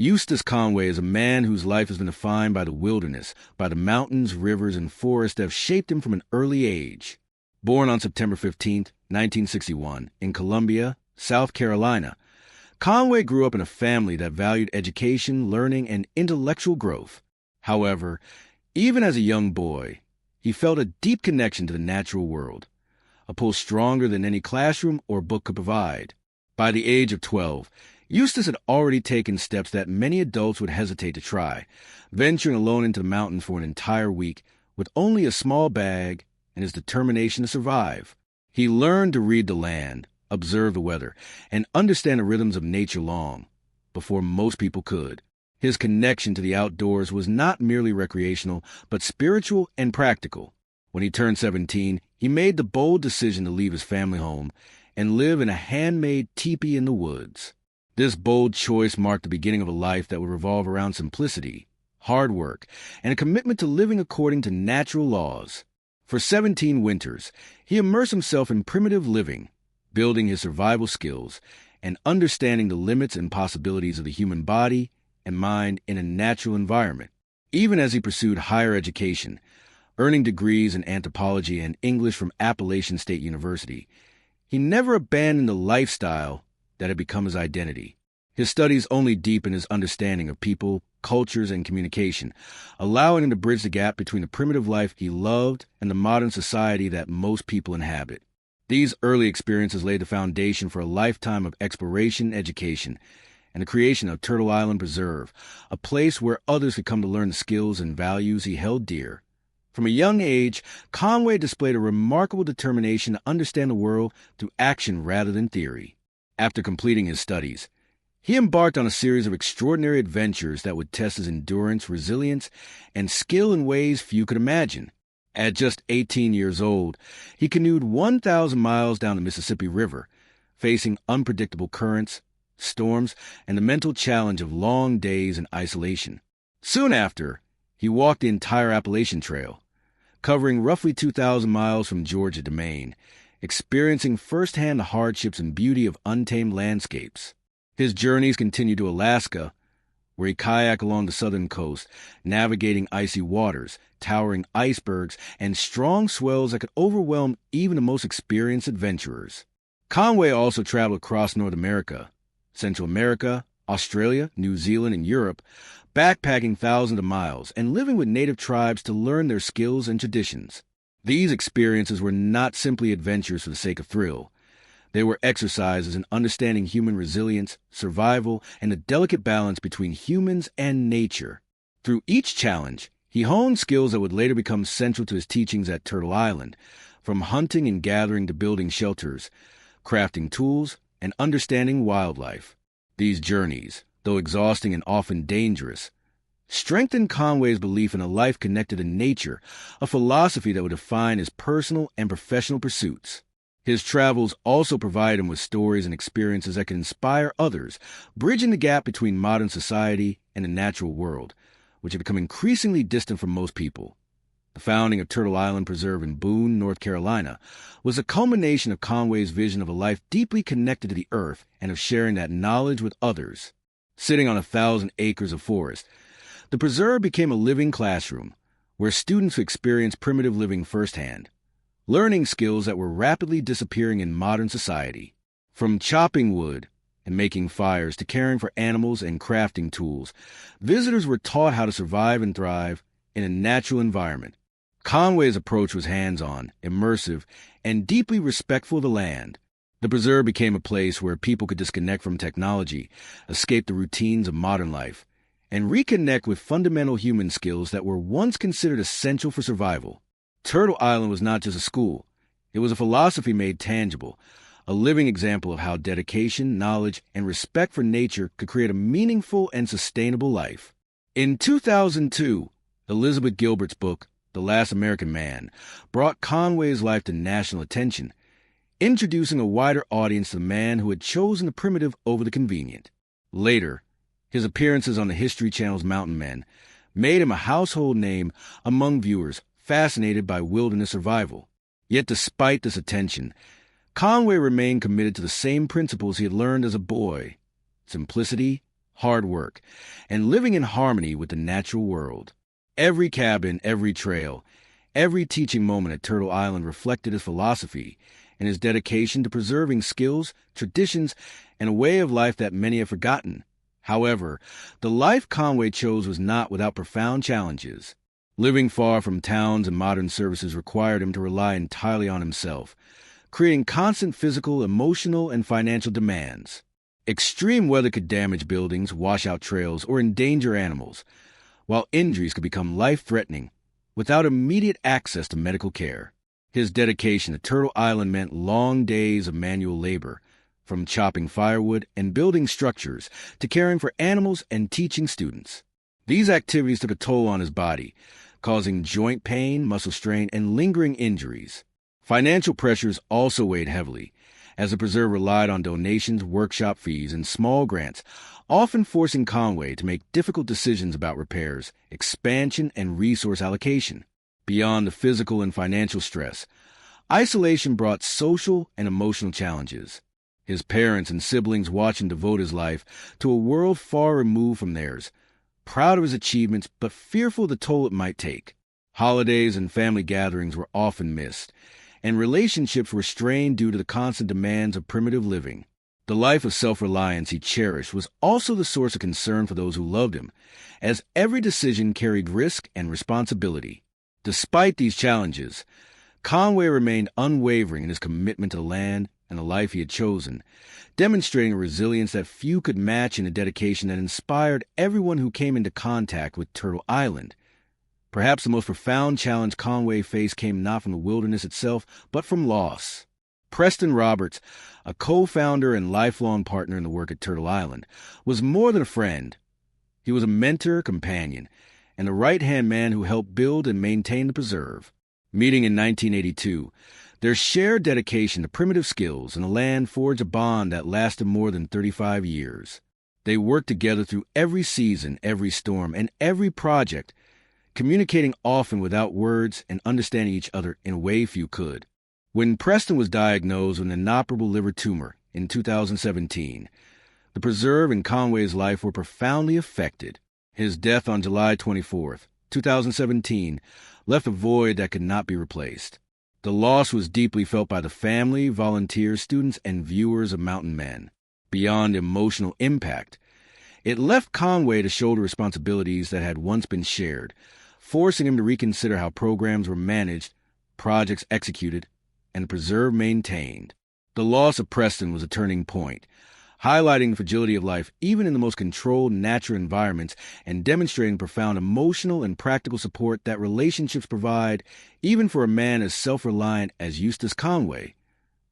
Eustace Conway is a man whose life has been defined by the wilderness, by the mountains, rivers, and forests that have shaped him from an early age. Born on September 15, 1961, in Columbia, South Carolina, Conway grew up in a family that valued education, learning, and intellectual growth. However, even as a young boy, he felt a deep connection to the natural world, a pull stronger than any classroom or book could provide. By the age of 12, Eustace had already taken steps that many adults would hesitate to try, venturing alone into the mountains for an entire week with only a small bag and his determination to survive. He learned to read the land, observe the weather, and understand the rhythms of nature long before most people could. His connection to the outdoors was not merely recreational, but spiritual and practical. When he turned 17, he made the bold decision to leave his family home and live in a handmade teepee in the woods. This bold choice marked the beginning of a life that would revolve around simplicity, hard work, and a commitment to living according to natural laws. For 17 winters, he immersed himself in primitive living, building his survival skills and understanding the limits and possibilities of the human body and mind in a natural environment. Even as he pursued higher education, earning degrees in anthropology and English from Appalachian State University, he never abandoned the lifestyle that had become his identity. His studies only deepened his understanding of people, cultures, and communication, allowing him to bridge the gap between the primitive life he loved and the modern society that most people inhabit. These early experiences laid the foundation for a lifetime of exploration, education, and the creation of Turtle Island Preserve, a place where others could come to learn the skills and values he held dear. From a young age, Conway displayed a remarkable determination to understand the world through action rather than theory. After completing his studies, he embarked on a series of extraordinary adventures that would test his endurance, resilience, and skill in ways few could imagine. At just 18 years old, he canoed 1,000 miles down the Mississippi River, facing unpredictable currents, storms, and the mental challenge of long days in isolation. Soon after, he walked the entire Appalachian Trail, covering roughly 2,000 miles from Georgia to Maine, experiencing firsthand the hardships and beauty of untamed landscapes. His journeys continued to Alaska, where he kayaked along the southern coast, navigating icy waters, towering icebergs, and strong swells that could overwhelm even the most experienced adventurers. Conway also traveled across North America, Central America, Australia, New Zealand, and Europe, backpacking thousands of miles and living with native tribes to learn their skills and traditions. These experiences were not simply adventures for the sake of thrill. They were exercises in understanding human resilience, survival, and the delicate balance between humans and nature. Through each challenge, he honed skills that would later become central to his teachings at Turtle Island, from hunting and gathering to building shelters, crafting tools, and understanding wildlife. These journeys, though exhausting and often dangerous, strengthened Conway's belief in a life connected to nature, a philosophy that would define his personal and professional pursuits. His travels also provided him with stories and experiences that could inspire others, bridging the gap between modern society and the natural world, which had become increasingly distant from most people. The founding of Turtle Island Preserve in Boone, North Carolina, was a culmination of Conway's vision of a life deeply connected to the earth and of sharing that knowledge with others. Sitting on 1,000 acres of forest, the preserve became a living classroom where students would experience primitive living firsthand, learning skills that were rapidly disappearing in modern society. From chopping wood and making fires to caring for animals and crafting tools, visitors were taught how to survive and thrive in a natural environment. Conway's approach was hands-on, immersive, and deeply respectful of the land. The preserve became a place where people could disconnect from technology, escape the routines of modern life, and reconnect with fundamental human skills that were once considered essential for survival. Turtle Island was not just a school. It was a philosophy made tangible, a living example of how dedication, knowledge, and respect for nature could create a meaningful and sustainable life. In 2002, Elizabeth Gilbert's book, The Last American Man, brought Conway's life to national attention, introducing a wider audience to the man who had chosen the primitive over the convenient. Later, his appearances on the History Channel's Mountain Men made him a household name among viewers fascinated by wilderness survival. Yet despite this attention, Conway remained committed to the same principles he had learned as a boy: simplicity, hard work, and living in harmony with the natural world. Every cabin, every trail, every teaching moment at Turtle Island reflected his philosophy and his dedication to preserving skills, traditions, and a way of life that many have forgotten. However, the life Conway chose was not without profound challenges. Living far from towns and modern services required him to rely entirely on himself, creating constant physical, emotional, and financial demands. Extreme weather could damage buildings, wash out trails, or endanger animals, while injuries could become life-threatening without immediate access to medical care. His dedication to Turtle Island meant long days of manual labor, from chopping firewood and building structures to caring for animals and teaching students. These activities took a toll on his body, causing joint pain, muscle strain, and lingering injuries. Financial pressures also weighed heavily, as the preserve relied on donations, workshop fees, and small grants, often forcing Conway to make difficult decisions about repairs, expansion, and resource allocation. Beyond the physical and financial stress, isolation brought social and emotional challenges. His parents and siblings watched him devote his life to a world far removed from theirs, proud of his achievements but fearful of the toll it might take. Holidays and family gatherings were often missed, and relationships were strained due to the constant demands of primitive living. The life of self-reliance he cherished was also the source of concern for those who loved him, as every decision carried risk and responsibility. Despite these challenges, Conway remained unwavering in his commitment to the land and the life he had chosen, demonstrating a resilience that few could match and a dedication that inspired everyone who came into contact with Turtle Island. Perhaps the most profound challenge Conway faced came not from the wilderness itself, but from loss. Preston Roberts, a co-founder and lifelong partner in the work at Turtle Island, was more than a friend. He was a mentor, companion, and the right-hand man who helped build and maintain the preserve. Meeting in 1982, their shared dedication to primitive skills and the land forged a bond that lasted more than 35 years. They worked together through every season, every storm, and every project, communicating often without words and understanding each other in a way few could. When Preston was diagnosed with an inoperable liver tumor in 2017, the preserve and Conway's life were profoundly affected. His death on July 24, 2017, left a void that could not be replaced. The loss was deeply felt by the family, volunteers, students, and viewers of Mountain Men. Beyond emotional impact, it left Conway to shoulder responsibilities that had once been shared, forcing him to reconsider how programs were managed, projects executed, and the preserve maintained. The loss of Preston was a turning point, highlighting the fragility of life even in the most controlled natural environments and demonstrating profound emotional and practical support that relationships provide even for a man as self-reliant as Eustace Conway.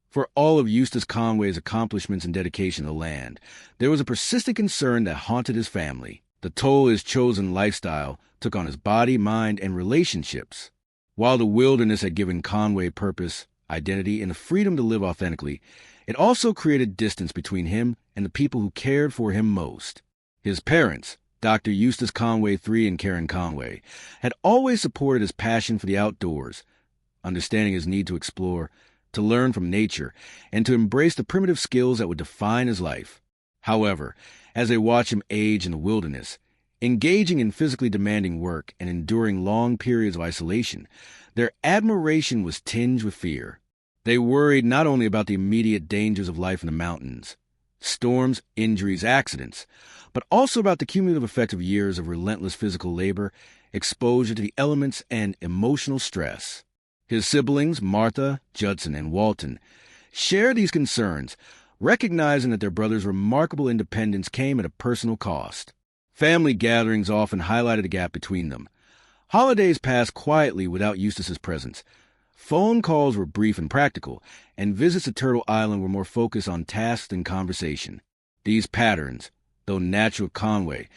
For all of Eustace Conway's accomplishments and dedication to the land, there was a persistent concern that haunted his family: the toll his chosen lifestyle took on his body, mind, and relationships. While the wilderness had given Conway purpose, identity, and the freedom to live authentically, it also created distance between him and the people who cared for him most. His parents, Dr. Eustace Conway III and Karen Conway, had always supported his passion for the outdoors, understanding his need to explore, to learn from nature, and to embrace the primitive skills that would define his life. However, as they watched him age in the wilderness, engaging in physically demanding work and enduring long periods of isolation, their admiration was tinged with fear. They worried not only about the immediate dangers of life in the mountains, storms, injuries, accidents, but also about the cumulative effect of years of relentless physical labor, exposure to the elements, and emotional stress. His siblings, Martha, Judson, and Walton, shared these concerns, recognizing that their brother's remarkable independence came at a personal cost. Family gatherings often highlighted the gap between them. Holidays passed quietly without Eustace's presence. Phone calls were brief and practical, and visits to Turtle Island were more focused on tasks than conversation. These patterns, though natural to Conway,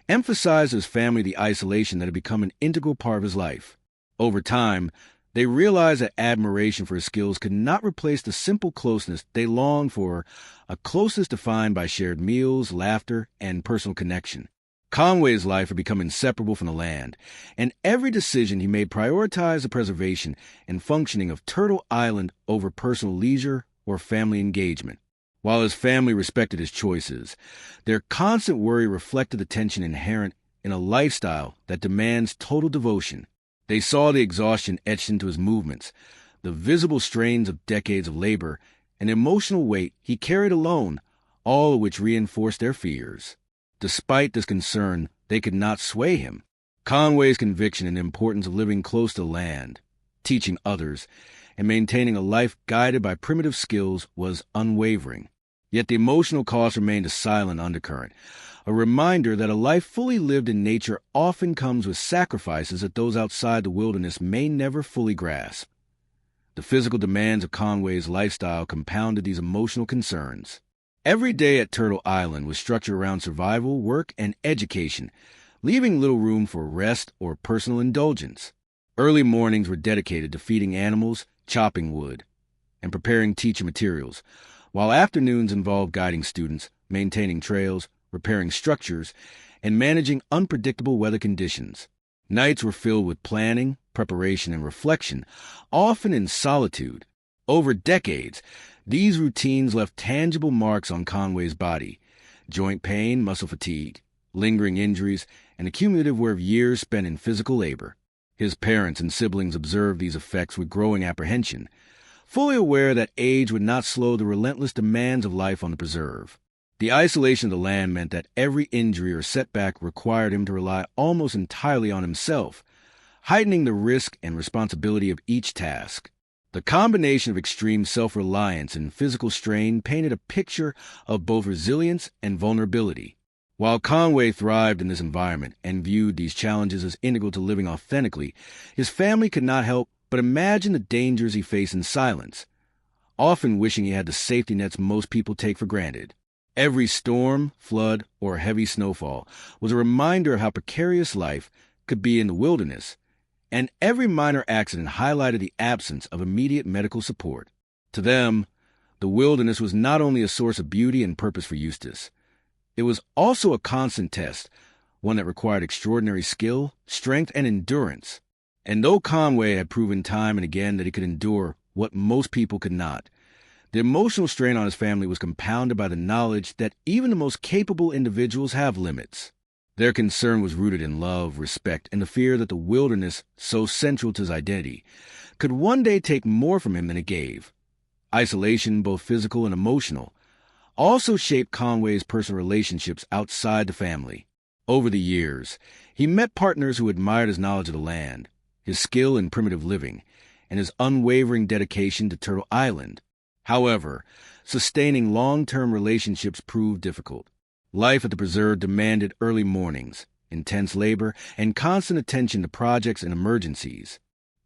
emphasized his family the isolation that had become an integral part of his life. Over time, they realized that admiration for his skills could not replace the simple closeness they longed for, a closeness defined by shared meals, laughter, and personal connection. Conway's life had become inseparable from the land, and every decision he made prioritized the preservation and functioning of Turtle Island over personal leisure or family engagement. While his family respected his choices, their constant worry reflected the tension inherent in a lifestyle that demands total devotion. They saw the exhaustion etched into his movements, the visible strains of decades of labor, and emotional weight he carried alone, all of which reinforced their fears. Despite this concern, they could not sway him. Conway's conviction in the importance of living close to land, teaching others, and maintaining a life guided by primitive skills was unwavering. Yet the emotional cost remained a silent undercurrent, a reminder that a life fully lived in nature often comes with sacrifices that those outside the wilderness may never fully grasp. The physical demands of Conway's lifestyle compounded these emotional concerns. Every day at Turtle Island was structured around survival, work, and education, leaving little room for rest or personal indulgence. Early mornings were dedicated to feeding animals, chopping wood, and preparing teaching materials, while afternoons involved guiding students, maintaining trails, repairing structures, and managing unpredictable weather conditions. Nights were filled with planning, preparation, and reflection, often in solitude. Over decades, these routines left tangible marks on Conway's body: joint pain, muscle fatigue, lingering injuries, and a cumulative wear of years spent in physical labor. His parents and siblings observed these effects with growing apprehension, fully aware that age would not slow the relentless demands of life on the preserve. The isolation of the land meant that every injury or setback required him to rely almost entirely on himself, heightening the risk and responsibility of each task. The combination of extreme self-reliance and physical strain painted a picture of both resilience and vulnerability. While Conway thrived in this environment and viewed these challenges as integral to living authentically, his family could not help but imagine the dangers he faced in silence, often wishing he had the safety nets most people take for granted. Every storm, flood, or heavy snowfall was a reminder of how precarious life could be in the wilderness, and every minor accident highlighted the absence of immediate medical support. To them, the wilderness was not only a source of beauty and purpose for Eustace, it was also a constant test, one that required extraordinary skill, strength, and endurance. And though Conway had proven time and again that he could endure what most people could not, the emotional strain on his family was compounded by the knowledge that even the most capable individuals have limits. Their concern was rooted in love, respect, and the fear that the wilderness, so central to his identity, could one day take more from him than it gave. Isolation, both physical and emotional, also shaped Conway's personal relationships outside the family. Over the years, he met partners who admired his knowledge of the land, his skill in primitive living, and his unwavering dedication to Turtle Island. However, sustaining long-term relationships proved difficult. Life at the preserve demanded early mornings, intense labor, and constant attention to projects and emergencies.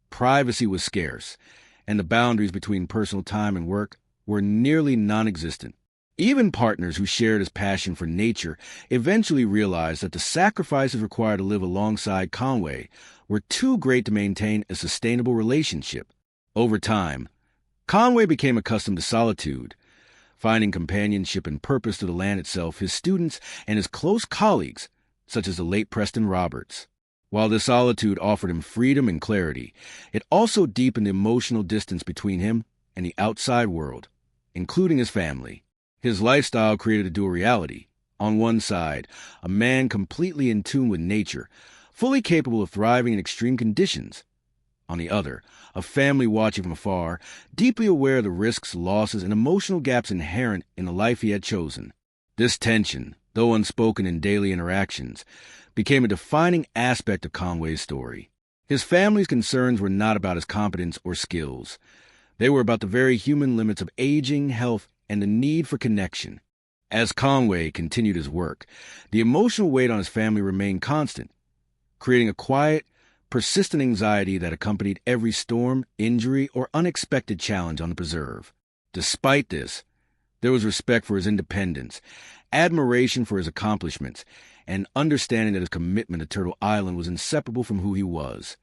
Privacy was scarce, and the boundaries between personal time and work were nearly non-existent. Even partners who shared his passion for nature eventually realized that the sacrifices required to live alongside Conway were too great to maintain a sustainable relationship. Over time, Conway became accustomed to solitude, finding companionship and purpose to the land itself, his students, and his close colleagues, such as the late Preston Roberts. While this solitude offered him freedom and clarity, it also deepened the emotional distance between him and the outside world, including his family. His lifestyle created a dual reality. On one side, a man completely in tune with nature, fully capable of thriving in extreme conditions. On the other, a family watching from afar, deeply aware of the risks, losses, and emotional gaps inherent in the life he had chosen. This tension, though unspoken in daily interactions, became a defining aspect of Conway's story. His family's concerns were not about his competence or skills. They were about the very human limits of aging, health, and the need for connection. As Conway continued his work, the emotional weight on his family remained constant, creating a quiet, persistent anxiety that accompanied every storm, injury, or unexpected challenge on the preserve. Despite this, there was respect for his independence, admiration for his accomplishments, and understanding that his commitment to Turtle Island was inseparable from who he was.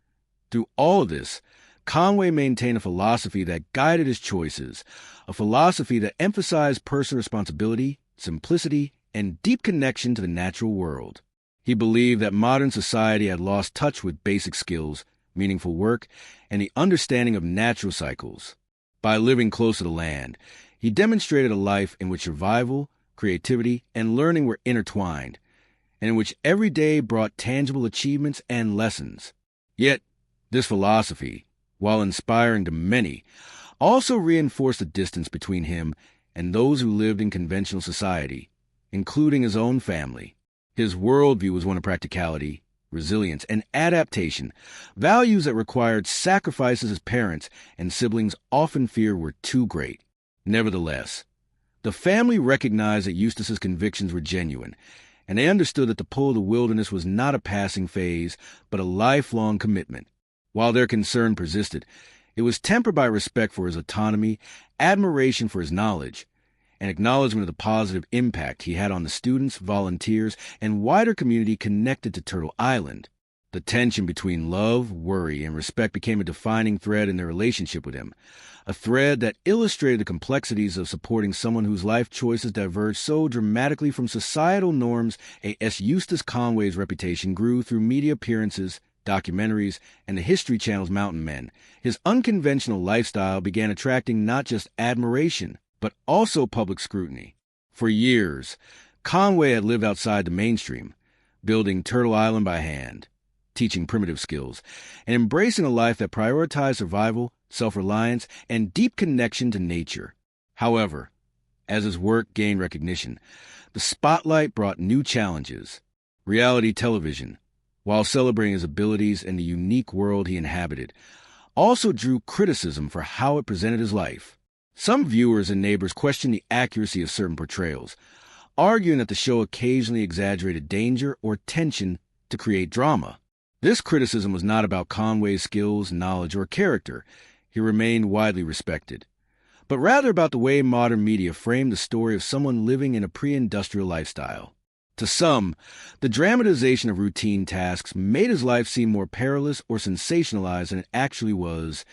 Through all of this, Conway maintained a philosophy that guided his choices, a philosophy that emphasized personal responsibility, simplicity, and deep connection to the natural world. He believed that modern society had lost touch with basic skills, meaningful work, and the understanding of natural cycles. By living close to the land, He demonstrated a life in which survival, creativity, and learning were intertwined, and in which every day brought tangible achievements and lessons. Yet, this philosophy, while inspiring to many, also reinforced the distance between him and those who lived in conventional society, including his own family. His worldview was one of practicality, resilience, and adaptation, values that required sacrifices his parents and siblings often feared were too great. Nevertheless, the family recognized that Eustace's convictions were genuine, and they understood that the pull of the wilderness was not a passing phase, but a lifelong commitment. While their concern persisted, it was tempered by respect for his autonomy, admiration for his knowledge, and acknowledgement of the positive impact he had on the students, volunteers, and wider community connected to Turtle Island. The tension between love, worry, and respect became a defining thread in their relationship with him, a thread that illustrated the complexities of supporting someone whose life choices diverged so dramatically from societal norms. A.S. Eustace Conway's reputation grew through media appearances, documentaries, and the History Channel's Mountain Men. His unconventional lifestyle began attracting not just admiration, but also public scrutiny. For years, Conway had lived outside the mainstream, building Turtle Island by hand, teaching primitive skills, and embracing a life that prioritized survival, self-reliance, and deep connection to nature. However, as his work gained recognition, the spotlight brought new challenges. Reality television, while celebrating his abilities and the unique world he inhabited, also drew criticism for how it presented his life. Some viewers and neighbors questioned the accuracy of certain portrayals, arguing that the show occasionally exaggerated danger or tension to create drama. This criticism was not about Conway's skills, knowledge, or character. He remained widely respected, but rather about the way modern media framed the story of someone living in a pre-industrial lifestyle. To some, the dramatization of routine tasks made his life seem more perilous or sensationalized than it actually was,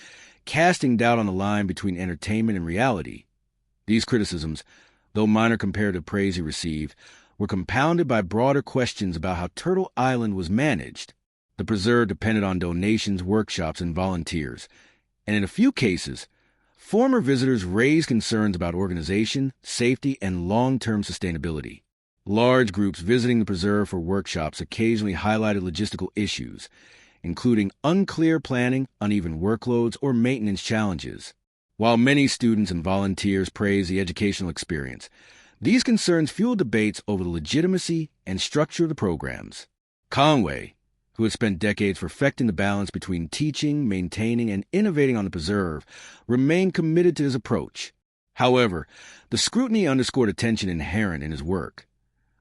casting doubt on the line between entertainment and reality. These criticisms, though minor compared to praise he received, were compounded by broader questions about how Turtle Island was managed. The preserve depended on donations, workshops, and volunteers, and in a few cases, former visitors raised concerns about organization, safety, and long-term sustainability. Large groups visiting the preserve for workshops occasionally highlighted logistical issues, including unclear planning, uneven workloads, or maintenance challenges. While many students and volunteers praised the educational experience, these concerns fueled debates over the legitimacy and structure of the programs. Conway, who had spent decades perfecting the balance between teaching, maintaining, and innovating on the preserve, remained committed to his approach. However, the scrutiny underscored a tension inherent in his work.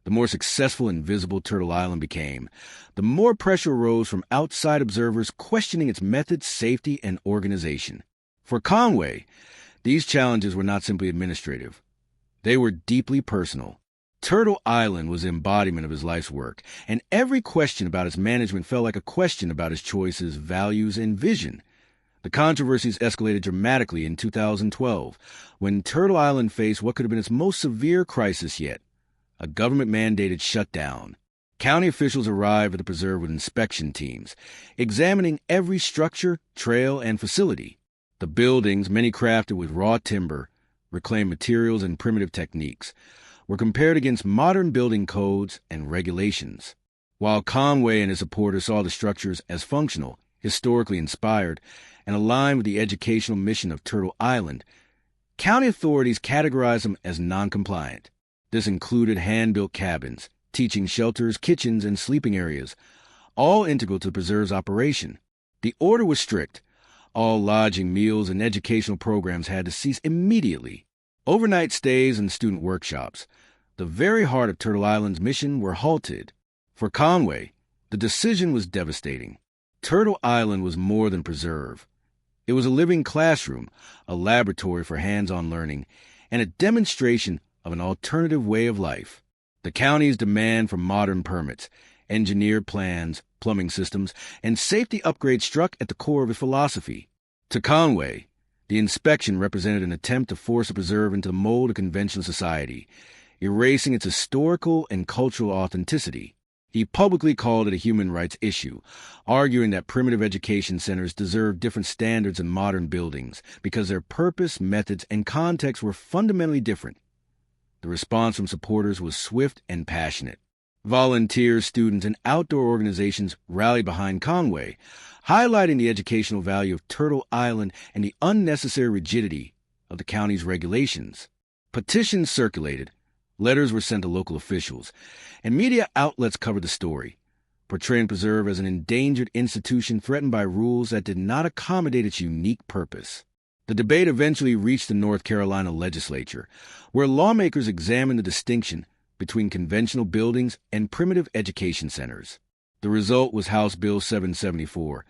The more successful and visible Turtle Island became, the more pressure arose from outside observers questioning its methods, safety, and organization. For Conway, these challenges were not simply administrative. They were deeply personal. Turtle Island was the embodiment of his life's work, and every question about its management felt like a question about his choices, values, and vision. The controversies escalated dramatically in 2012, when Turtle Island faced what could have been its most severe crisis yet: a government-mandated shutdown. County officials arrived at the preserve with inspection teams, examining every structure, trail, and facility. The buildings, many crafted with raw timber, reclaimed materials, and primitive techniques, were compared against modern building codes and regulations. While Conway and his supporters saw the structures as functional, historically inspired, and aligned with the educational mission of Turtle Island, county authorities categorized them as non-compliant. This included hand-built cabins, teaching shelters, kitchens, and sleeping areas, all integral to the preserve's operation. The order was strict. All lodging, meals, and educational programs had to cease immediately. Overnight stays and student workshops, the very heart of Turtle Island's mission, were halted. For Conway, the decision was devastating. Turtle Island was more than preserve. It was a living classroom, a laboratory for hands-on learning, and a demonstration of an alternative way of life. The county's demand for modern permits, engineered plans, plumbing systems, and safety upgrades struck at the core of his philosophy. To Conway, the inspection represented an attempt to force the preserve into the mold of conventional society, erasing its historical and cultural authenticity. He publicly called it a human rights issue, arguing that primitive education centers deserve different standards than modern buildings because their purpose, methods, and context were fundamentally different. The response from supporters was swift and passionate. Volunteers, students, and outdoor organizations rallied behind Conway, highlighting the educational value of Turtle Island and the unnecessary rigidity of the county's regulations. Petitions circulated, letters were sent to local officials, and media outlets covered the story, portraying Preserve as an endangered institution threatened by rules that did not accommodate its unique purpose. The debate eventually reached the North Carolina legislature, where lawmakers examined the distinction between conventional buildings and primitive education centers. The result was House Bill 774,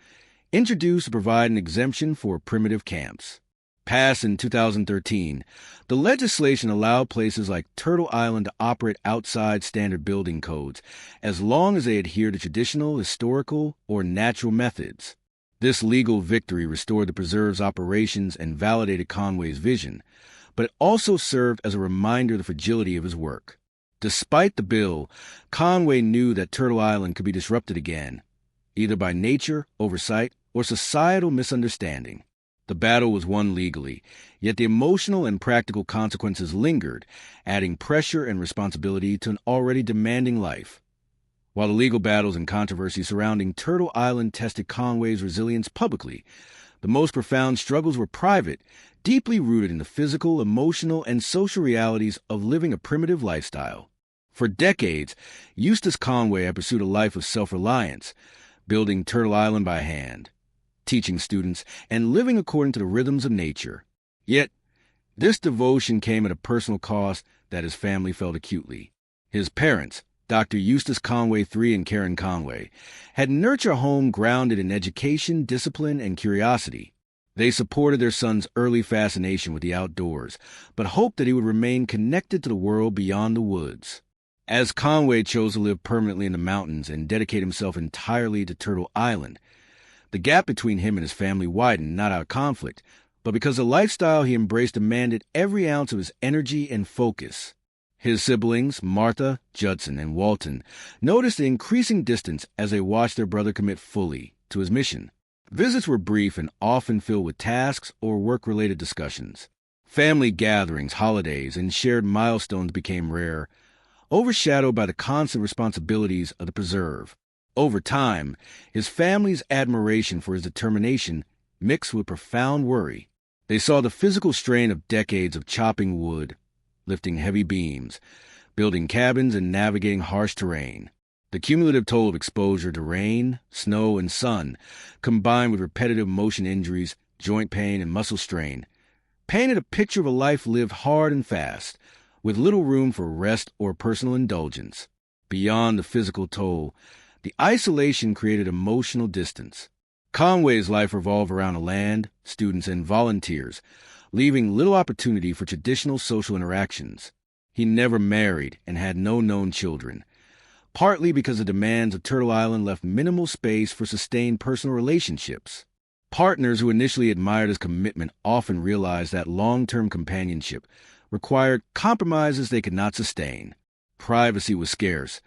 introduced to provide an exemption for primitive camps. Passed in 2013, the legislation allowed places like Turtle Island to operate outside standard building codes as long as they adhere to traditional, historical, or natural methods. This legal victory restored the preserve's operations and validated Conway's vision, but it also served as a reminder of the fragility of his work. Despite the bill, Conway knew that Turtle Island could be disrupted again, either by nature, oversight, or societal misunderstanding. The battle was won legally, yet the emotional and practical consequences lingered, adding pressure and responsibility to an already demanding life. While the legal battles and controversy surrounding Turtle Island tested Conway's resilience publicly, the most profound struggles were private, deeply rooted in the physical, emotional, and social realities of living a primitive lifestyle. For decades, Eustace Conway had pursued a life of self-reliance, building Turtle Island by hand, teaching students, and living according to the rhythms of nature. Yet, this devotion came at a personal cost that his family felt acutely. His parents, Dr. Eustace Conway III and Karen Conway, had nurtured a home grounded in education, discipline, and curiosity. They supported their son's early fascination with the outdoors, but hoped that he would remain connected to the world beyond the woods. As Conway chose to live permanently in the mountains and dedicate himself entirely to Turtle Island, the gap between him and his family widened not out of conflict, but because the lifestyle he embraced demanded every ounce of his energy and focus. His siblings, Martha, Judson, and Walton, noticed the increasing distance as they watched their brother commit fully to his mission. Visits were brief and often filled with tasks or work-related discussions. Family gatherings, holidays, and shared milestones became rare, overshadowed by the constant responsibilities of the preserve. Over time, his family's admiration for his determination mixed with profound worry. They saw the physical strain of decades of chopping wood, lifting heavy beams, building cabins, and navigating harsh terrain. The cumulative toll of exposure to rain, snow, and sun, combined with repetitive motion injuries, joint pain, and muscle strain, painted a picture of a life lived hard and fast, with little room for rest or personal indulgence. Beyond the physical toll, the isolation created emotional distance. Conway's life revolved around the land, students, and volunteers, leaving little opportunity for traditional social interactions. He never married and had no known children, partly because the demands of Turtle Island left minimal space for sustained personal relationships. Partners who initially admired his commitment often realized that long-term companionship required compromises they could not sustain. Privacy was scarce.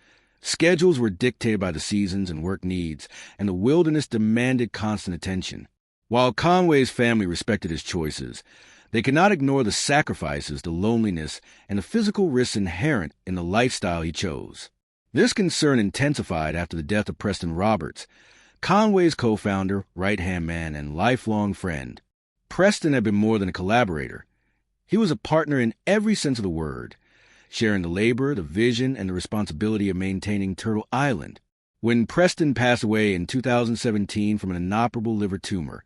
Schedules were dictated by the seasons and work needs, and the wilderness demanded constant attention. While Conway's family respected his choices, they could not ignore the sacrifices, the loneliness, and the physical risks inherent in the lifestyle he chose. This concern intensified after the death of Preston Roberts, Conway's co-founder, right-hand man, and lifelong friend. Preston had been more than a collaborator. He was a partner in every sense of the word, sharing the labor, the vision, and the responsibility of maintaining Turtle Island. When Preston passed away in 2017 from an inoperable liver tumor,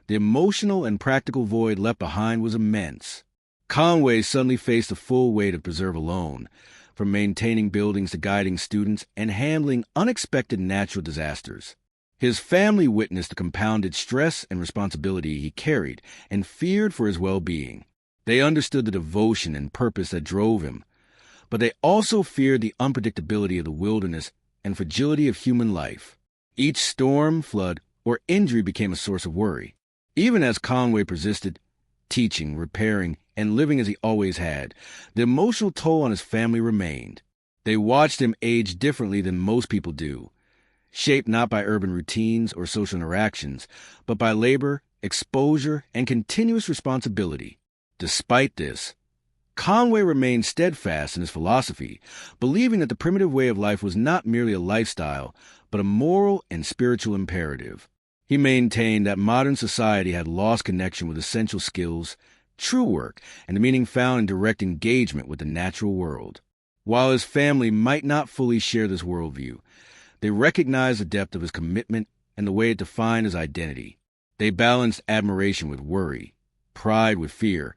the emotional and practical void left behind was immense. Conway suddenly faced the full weight of Preserve alone, from maintaining buildings to guiding students and handling unexpected natural disasters. His family witnessed the compounded stress and responsibility he carried and feared for his well-being. They understood the devotion and purpose that drove him, but they also feared the unpredictability of the wilderness and fragility of human life. Each storm, flood, or injury became a source of worry. Even as Conway persisted, teaching, repairing, and living as he always had, the emotional toll on his family remained. They watched him age differently than most people do, shaped not by urban routines or social interactions, but by labor, exposure, and continuous responsibility. Despite this, Conway remained steadfast in his philosophy, believing that the primitive way of life was not merely a lifestyle, but a moral and spiritual imperative. He maintained that modern society had lost connection with essential skills, true work, and the meaning found in direct engagement with the natural world. While his family might not fully share this worldview, they recognized the depth of his commitment and the way it defined his identity. They balanced admiration with worry, pride with fear,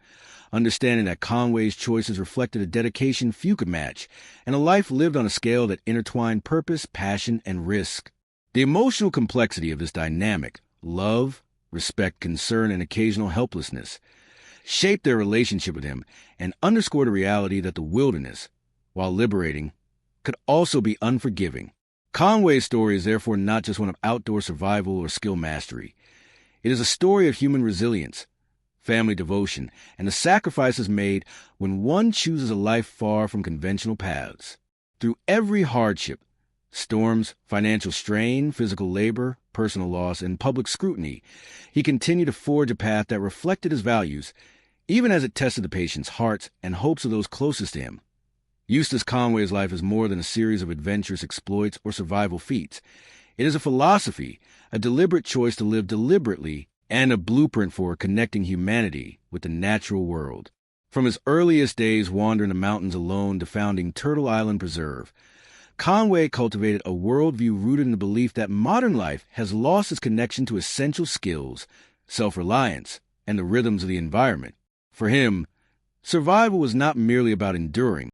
understanding that Conway's choices reflected a dedication few could match, and a life lived on a scale that intertwined purpose, passion, and risk. The emotional complexity of this dynamic, love, respect, concern, and occasional helplessness, shaped their relationship with him and underscored the reality that the wilderness, while liberating, could also be unforgiving. Conway's story is therefore not just one of outdoor survival or skill mastery. It is a story of human resilience, family devotion, and the sacrifices made when one chooses a life far from conventional paths. Through every hardship, storms, financial strain, physical labor, personal loss, and public scrutiny, he continued to forge a path that reflected his values, even as it tested the patient's hearts and hopes of those closest to him. Eustace Conway's life is more than a series of adventurous exploits or survival feats. It is a philosophy, a deliberate choice to live deliberately, and a blueprint for connecting humanity with the natural world. From his earliest days wandering the mountains alone to founding Turtle Island Preserve, Conway cultivated a worldview rooted in the belief that modern life has lost its connection to essential skills, self-reliance, and the rhythms of the environment. For him, survival was not merely about enduring,